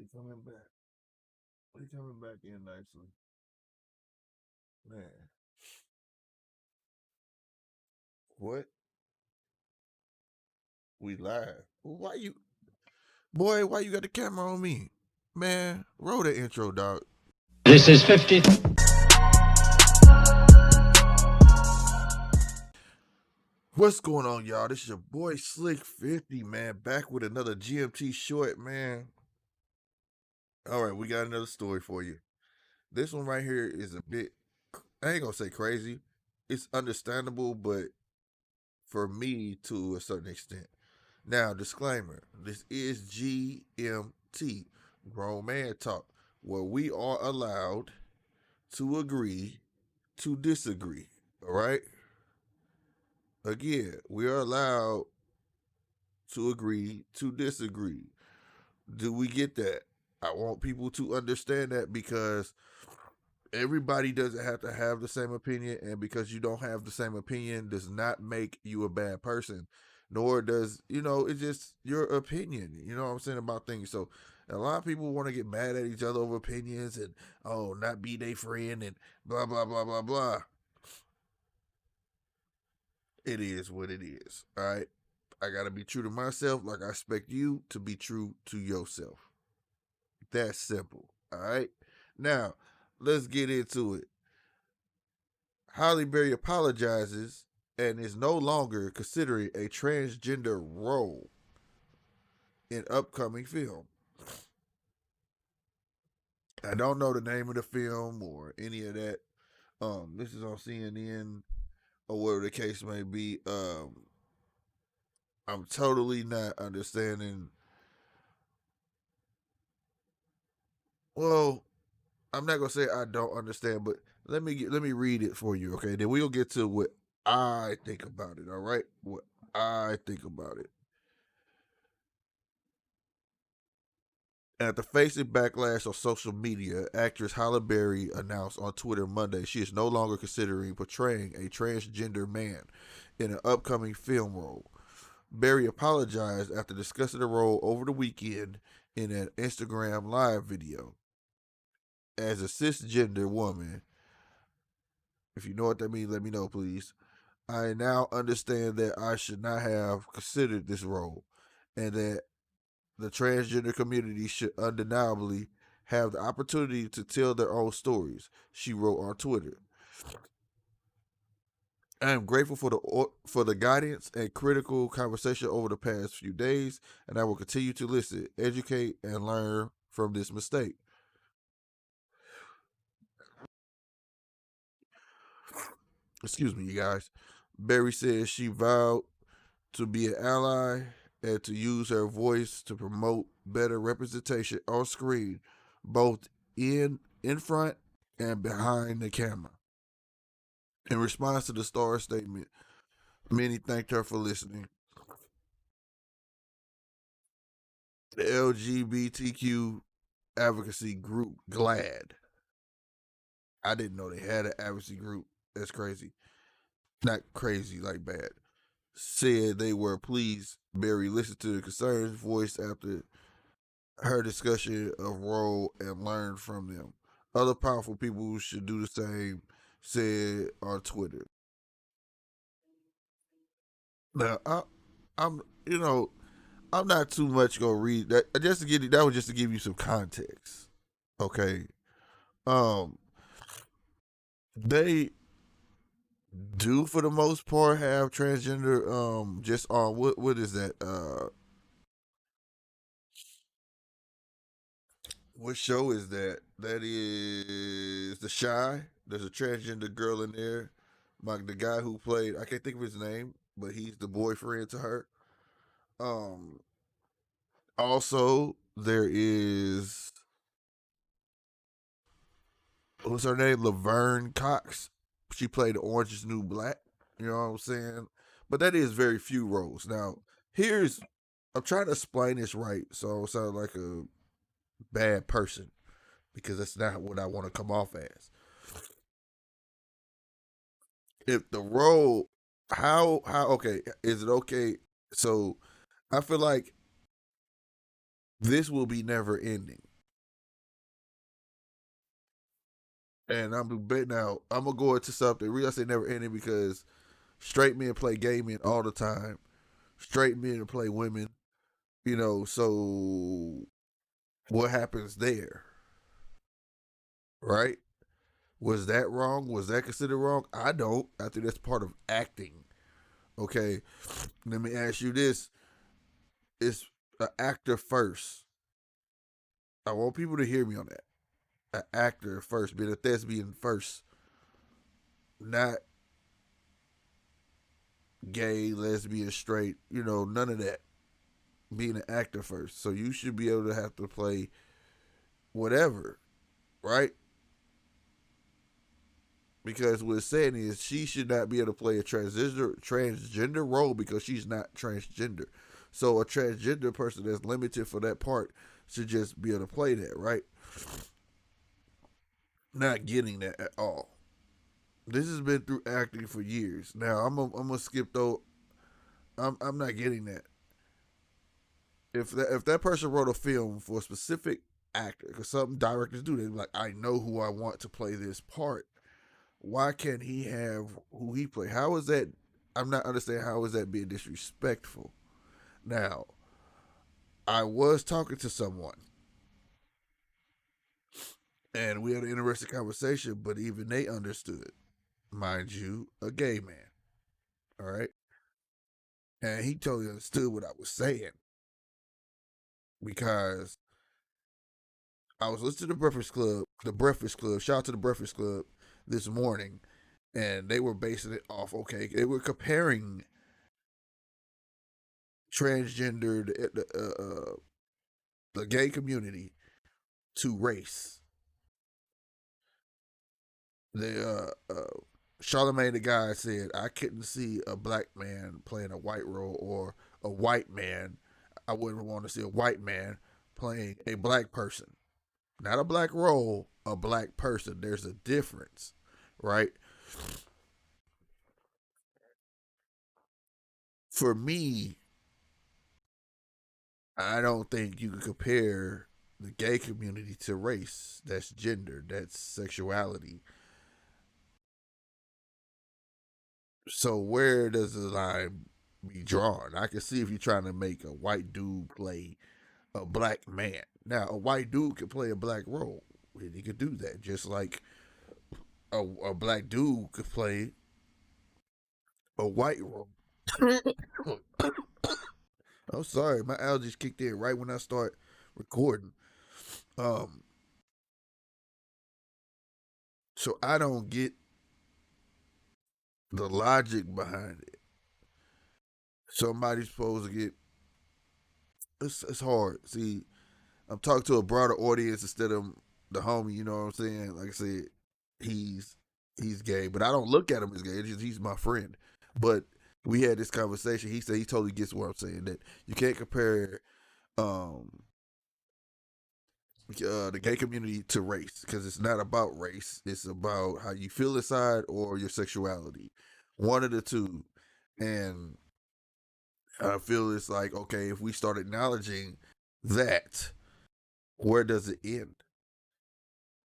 They coming back. They coming back in nicely. Man. What? We live. Why you boy, why you got the camera on me? Man, roll the intro, dog. This is 50. What's going on, y'all? This is your boy Slick 50, man. Back with another GMT short, man. Alright, we got another story for you. This one right here is a bit, I ain't gonna say crazy. It's understandable, but for me to a certain extent. Now, disclaimer, this is GMT, Grown Man Talk, where we are allowed to agree to disagree. All right? Again, we are allowed to agree to disagree. Do we get that? I want people to understand that because everybody doesn't have to have the same opinion, and because you don't have the same opinion does not make you a bad person, nor does, it's just your opinion, you know what I'm saying, about things. So a lot of people want to get mad at each other over opinions and, oh, not be their friend and blah blah blah blah blah. It is what it is. All right, I gotta be true to myself like I expect you to be true to yourself. That's simple. All right, now let's get into it. Halle Berry apologizes and is no longer considering a transgender role in upcoming film. I don't know the name of the film or any of that. This is on CNN or whatever the case may be. I'm totally not understanding. Well, I'm not gonna say I don't understand, but let me read it for you, okay? Then we'll get to what I think about it. All right, what I think about it. After facing backlash on social media, actress Halle Berry announced on Twitter Monday she is no longer considering portraying a transgender man in an upcoming film role. Berry apologized after discussing the role over the weekend in an Instagram live video. As a cisgender woman, if you know what that means, let me know, please. I now understand that I should not have considered this role and that the transgender community should undeniably have the opportunity to tell their own stories, she wrote on Twitter. I am grateful for the guidance and critical conversation over the past few days, and I will continue to listen, educate, and learn from this mistake. Excuse me, you guys. Berry says she vowed to be an ally and to use her voice to promote better representation on screen, both in front and behind the camera. In response to the star statement, many thanked her for listening. The LGBTQ advocacy group GLAD. I didn't know they had an advocacy group. That's crazy. Not crazy, like bad. Said they were pleased Berry listened to the concerns voiced after her discussion of role and learn from them. Other powerful people should do the same, said on Twitter. Now, I'm, I'm not too much gonna read that. Just to give you, that was just to give you some context. Okay, um, they do for the most part have transgender. Just on what is that? What show is that? That is The Shy. There's a transgender girl in there. The guy who played, I can't think of his name, but he's the boyfriend to her. Um, Also there is, what's her name? Laverne Cox. She played Orange Is the New Black. You know what I'm saying? But that is very few roles. Now, here's, I'm trying to explain this right, so I don't sound like a bad person because that's not what I want to come off as. If the role, how okay is it okay? So I feel like this will be never ending. And I'm bet now. I'm gonna go into something. Real I say never ending because straight men play gay men all the time. Straight men play women. So what happens there, right? Was that wrong? Was that considered wrong? I don't. I think that's part of acting. Okay, let me ask you this: Is an actor first? I want people to hear me on that. An actor first, being a thespian first, not gay, lesbian, straight. None of that. Being an actor first, so you should be able to have to play whatever, right? Because what it's saying is she should not be able to play a transgender role because she's not transgender. So a transgender person that's limited for that part should just be able to play that, right? Not getting that at all. This has been through acting for years. Now I'm gonna skip though. I'm not getting that. If that person wrote a film for a specific actor, because some directors do, they be like, I know who I want to play this part. Why can't he have who he play? How is that? I'm not understanding how is that being disrespectful. Now, I was talking to someone and we had an interesting conversation, but even they understood, mind you, a gay man. All right. And he totally understood what I was saying because I was listening to the Breakfast Club, shout out to the Breakfast Club this morning, and they were basing it off, okay, they were comparing transgender, the gay community to race. The Charlemagne the guy said I couldn't see a black man playing a white role or a white man. I wouldn't want to see a white man playing a black person. Not a black role, a black person. There's a difference, right? For me, I don't think you can compare the gay community to race. That's gender. That's sexuality. So where does the line be drawn? I can see if you're trying to make a white dude play a black man. Now, a white dude can play a black role, and he could do that, just like a black dude could play a white role. I'm sorry, my allergies kicked in right when I start recording. Um, so I don't get the logic behind it. Somebody's supposed to get. It's hard. See, I'm talking to a broader audience instead of the homie. You know what I'm saying? Like I said, he's he's gay, but I don't look at him as gay. It's just he's my friend. But we had this conversation. He said he totally gets what I'm saying, that you can't compare um, the gay community to race because it's not about race. It's about how you feel inside or your sexuality, one of the two. And I feel it's like, okay, if we start acknowledging that, where does it end?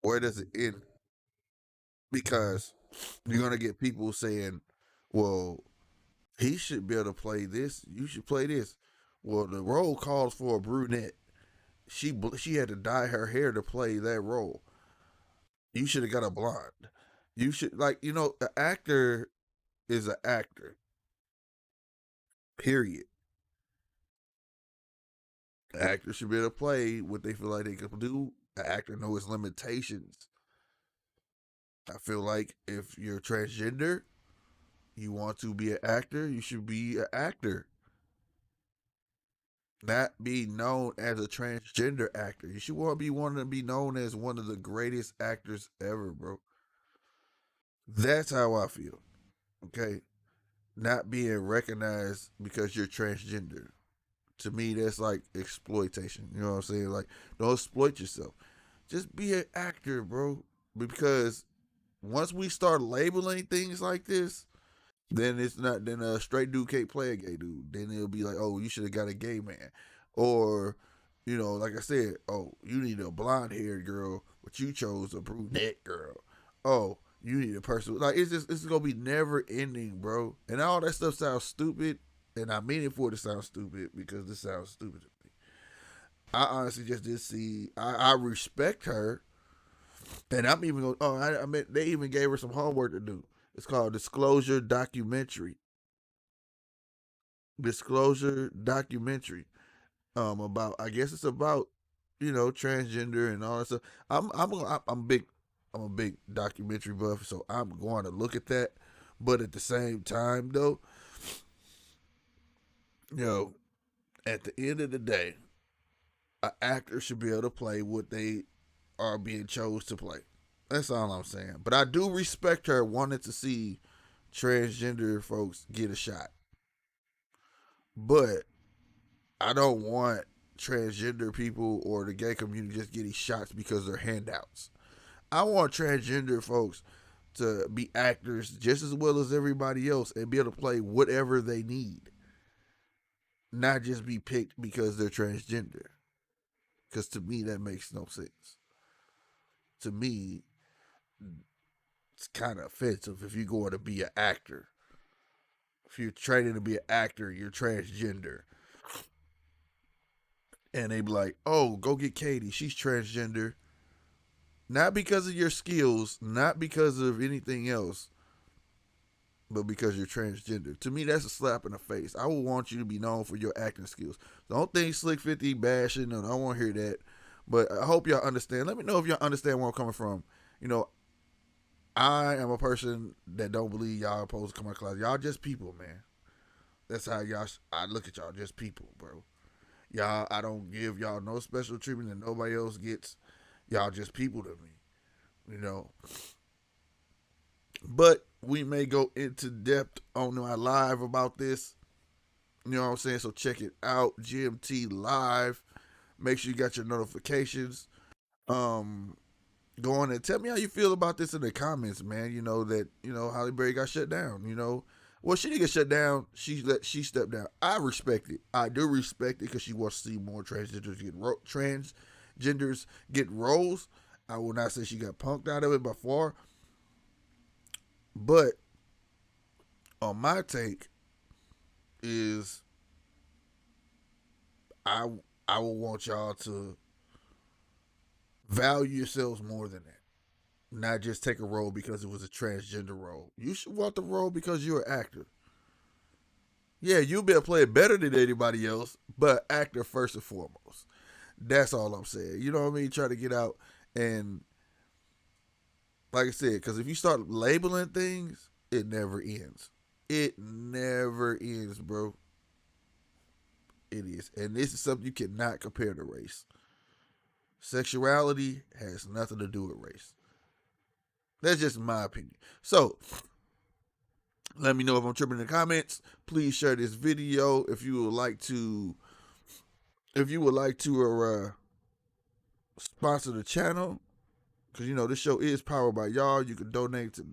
Where does it end? Because you're gonna get people saying, "Well, he should be able to play this. You should play this." Well, the role calls for a brunette. She had to dye her hair to play that role. You should have got a blonde. You should an actor is an actor. Period. An actor should be able to play what they feel like they can do. An actor knows his limitations. I feel like if you're transgender, you want to be an actor, you should be an actor. Not be known as a transgender actor. You should want to be wanting to be known as one of the greatest actors ever, bro. That's how I feel. Okay. Not being recognized because you're transgender. To me, that's like exploitation. You know what I'm saying? Like, don't exploit yourself. Just be an actor, bro. Because once we start labeling things like this, then it's not. Then a straight dude can't play a gay dude. Then it'll be like, oh, you should have got a gay man, or like I said, oh, you need a blonde haired girl, but you chose a brunette girl. oh, you need a person. Like it's gonna be never ending, bro. And all that stuff sounds stupid, and I mean it for it to sound stupid because this sounds stupid to me. I honestly just did see. I respect her, and I'm even going. Oh, I mean, they even gave her some homework to do. It's called Disclosure Documentary. Disclosure Documentary. About, I guess it's about, transgender and all that stuff. I'm a big documentary buff, so I'm going to look at that. But at the same time, though, you know, at the end of the day, an actor should be able to play what they are being chose to play. That's all I'm saying. But I do respect her wanting to see transgender folks get a shot. But I don't want transgender people or the gay community just getting shots because they're handouts. I want transgender folks to be actors just as well as everybody else and be able to play whatever they need, not just be picked because they're transgender. Because to me, that makes no sense. To me, it's kind of offensive if you're going to be an actor. If you're training to be an actor, you're transgender. And they be like, oh, go get Katie. She's transgender. Not because of your skills, not because of anything else, but because you're transgender. To me, that's a slap in the face. I would want you to be known for your acting skills. Don't think Slick 50 bashing. No, I don't want to hear that. But I hope y'all understand. Let me know if y'all understand where I'm coming from. I am a person that don't believe y'all supposed to come out of class. Y'all just people, man. That's how I look at y'all, just people, bro. Y'all, I don't give y'all no special treatment that nobody else gets. Y'all just people to me, But we may go into depth on our live about this. You know what I'm saying? So check it out. GMT Live. Make sure you got your notifications. Go on and tell me how you feel about this in the comments, man. Halle Berry got shut down. Well, she didn't get shut down. She stepped down. I respect it. I do respect it because she wants to see more transgenders get roles. I will not say she got punked out of it by far. But on my take is I will want y'all to value yourselves more than that. Not just take a role because it was a transgender role. You should want the role because you're an actor. Yeah, you'll be able to play it better than anybody else, but actor first and foremost. That's all I'm saying. You know what I mean? Try to get out and, like I said, because if you start labeling things, it never ends. It never ends, bro. It is. And this is something you cannot compare to race. Sexuality has nothing to do with race. That's just my opinion. So, let me know if I'm tripping in the comments. Please share this video if you would like to. Sponsor the channel, because this show is powered by y'all. You can donate to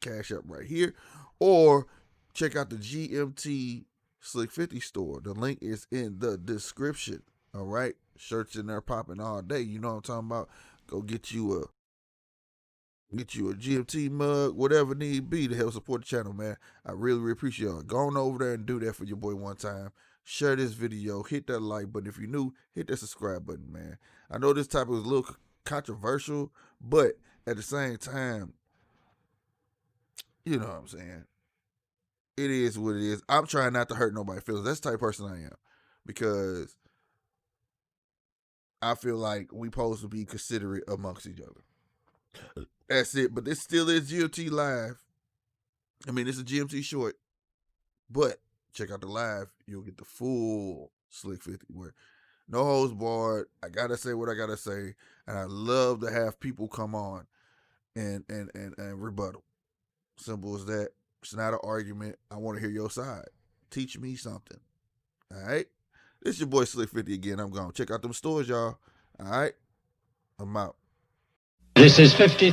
Cash App right here, or check out the GMT Slick 50 store. The link is in the description. All right, shirts in there popping all day. You know what I'm talking about. Go get you a GMT mug, whatever need be to help support the channel, man. I really, really appreciate y'all. Go on over there and do that for your boy one time. Share this video, hit that like button. If you're new, hit that subscribe button, man. I know this topic was a little controversial, but at the same time, you know what I'm saying? It is what it is. I'm trying not to hurt nobody's feelings. That's the type of person I am, because I feel like we supposed to be considerate amongst each other. That's it. But this still is GMT Live. I mean, it's a GMT short, but check out the live. You'll get the full Slick 50 where no holds barred. I gotta say what I gotta say, and I love to have people come on and rebuttal. Simple as that. It's not an argument. I want to hear your side. Teach me something. All right. This is your boy Slick 50 again. I'm gone. Check out them stores, y'all. All right. I'm out. This is 50.